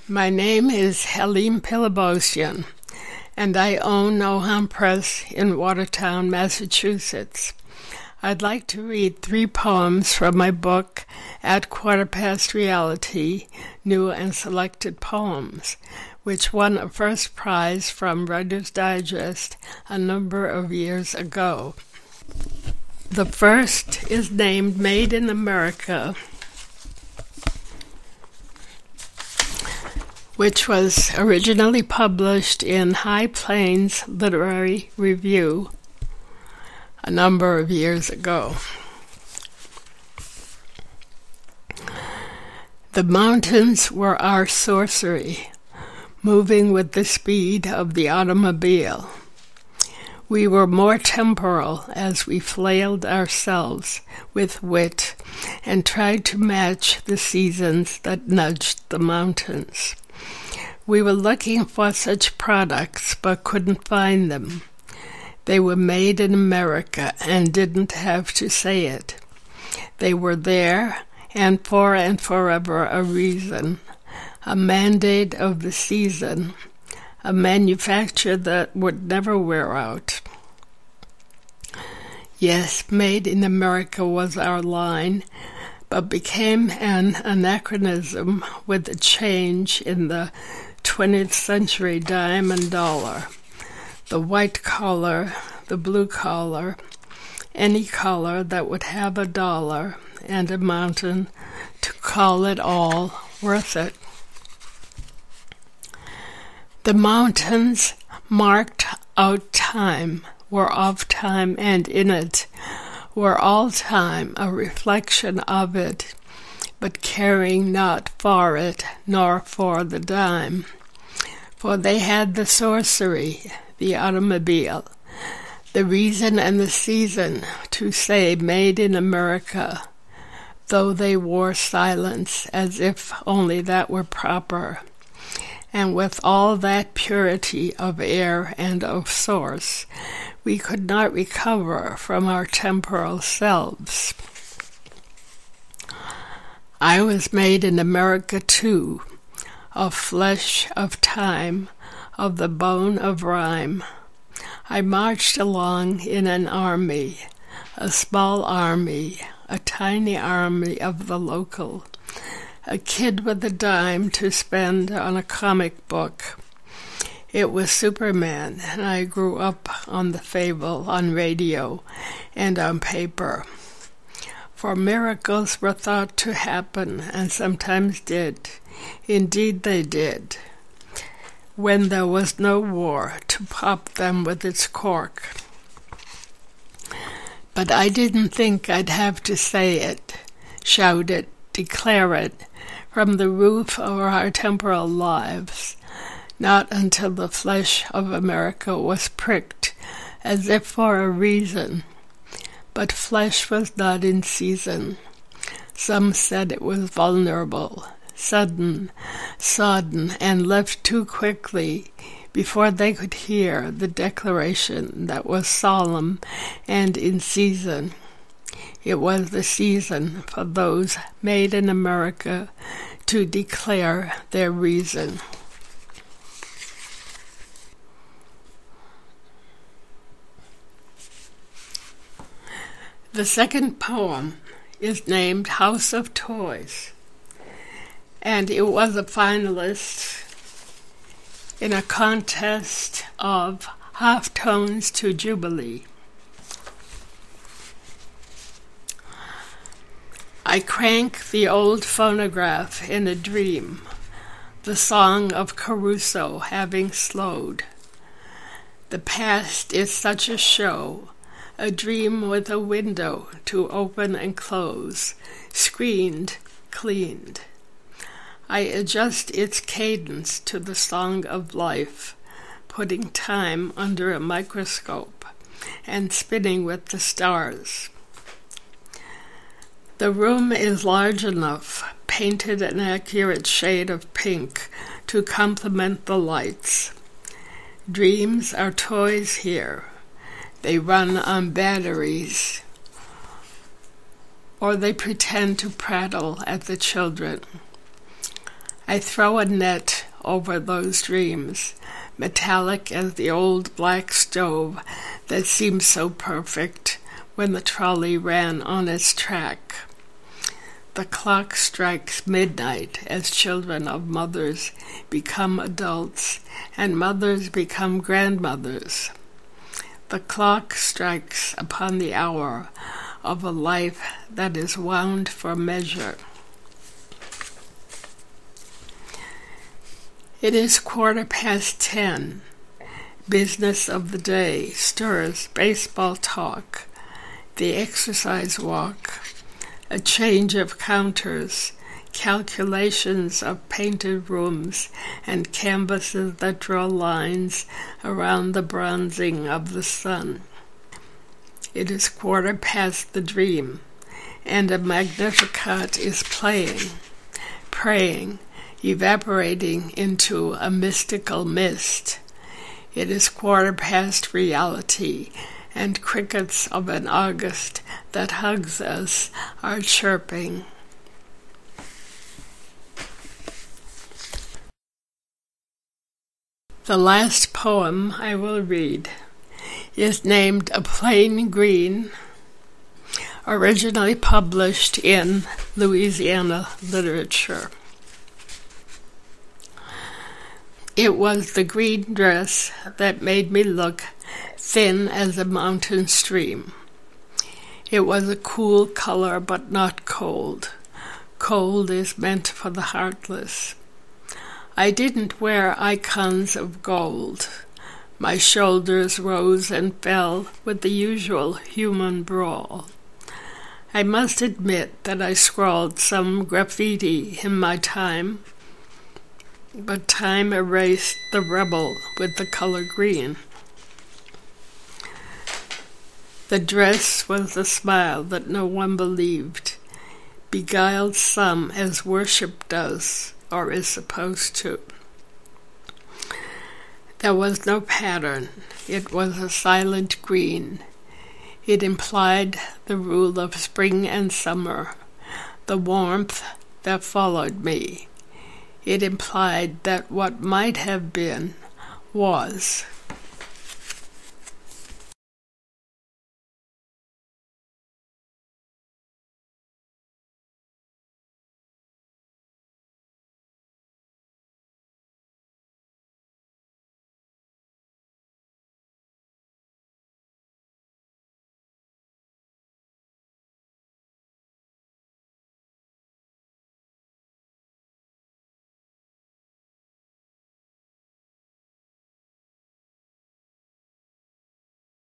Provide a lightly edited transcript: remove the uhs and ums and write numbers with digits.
My name is Helene Pilibosian, and I own No Harm Press in Watertown, Massachusetts. I'd like to read 3 poems from my book, At Quarter Past Reality, New and Selected Poems, which won a first prize from Writer's Digest a number of years ago. The first is named Made in America, which was originally published in High Plains Literary Review a number of years ago. The mountains were our sorcery, moving with the speed of the automobile. We were more temporal as we flailed ourselves with wit and tried to match the seasons that nudged the mountains. We were looking for such products but couldn't find them. They were made in America and didn't have to say it. They were there and forever a reason, a mandate of the season, a manufacture that would never wear out. Yes, Made in America was our line, but became an anachronism with a change in the 20th century dime and dollar. The white collar, the blue collar, any collar that would have a dollar and a mountain to call it all worth it. The mountains marked out time, were of time, and in it were all time, a reflection of it, but caring not for it, nor for the dime. For they had the sorcery, the automobile, the reason and the season to say Made in America, though they wore silence as if only that were proper. And with all that purity of air and of source, we could not recover from our temporal selves. I was made in America too, of flesh, of time, of the bone of rhyme. I marched along in an army, a small army, a tiny army of the local, a kid with a dime to spend on a comic book. It was Superman, and I grew up on the fable, on radio, and on paper. For miracles were thought to happen, and sometimes did. Indeed they did, when there was no war to pop them with its cork. But I didn't think I'd have to say it, shout it, declare it, from the roof of our temporal lives, not until the flesh of America was pricked, as if for a reason. But flesh was not in season. Some said it was vulnerable, sudden, sodden, and left too quickly before they could hear the declaration that was solemn and in season. It was the season for those made in America to declare their reason. The second poem is named House of Toys, and it was a finalist in a contest of half tones to Jubilee. I crank the old phonograph in a dream, the song of Caruso having slowed. The past is such a show, a dream with a window to open and close, screened, cleaned. I adjust its cadence to the song of life, putting time under a microscope and spinning with the stars. The room is large enough, painted an accurate shade of pink to complement the lights. Dreams are toys here. They run on batteries, or they pretend to prattle at the children. I throw a net over those dreams, metallic as the old black stove that seemed so perfect when the trolley ran on its track. The clock strikes midnight as children of mothers become adults and mothers become grandmothers. The clock strikes upon the hour of a life that is wound for measure. It is 10:15. Business of the day stirs baseball talk, the exercise walk, a change of counters, calculations of painted rooms, and canvases that draw lines around the bronzing of the sun. It is 1/4 the dream, and a Magnificat is playing, praying, evaporating into a mystical mist. It is 1/4 reality, and crickets of an August that hugs us are chirping. The last poem I will read is named A Plain Green, originally published in Louisiana Literature. It was the green dress that made me look thin as a mountain stream. It was a cool color, but not cold. Cold is meant for the heartless. I didn't wear icons of gold. My shoulders rose and fell with the usual human brawl. I must admit that I scrawled some graffiti in my time, but time erased the rebel with the color green. The dress was the smile that no one believed, beguiled some as worship does or is supposed to. There was no pattern. It was a silent green. It implied the rule of spring and summer, the warmth that followed me. It implied that what might have been was.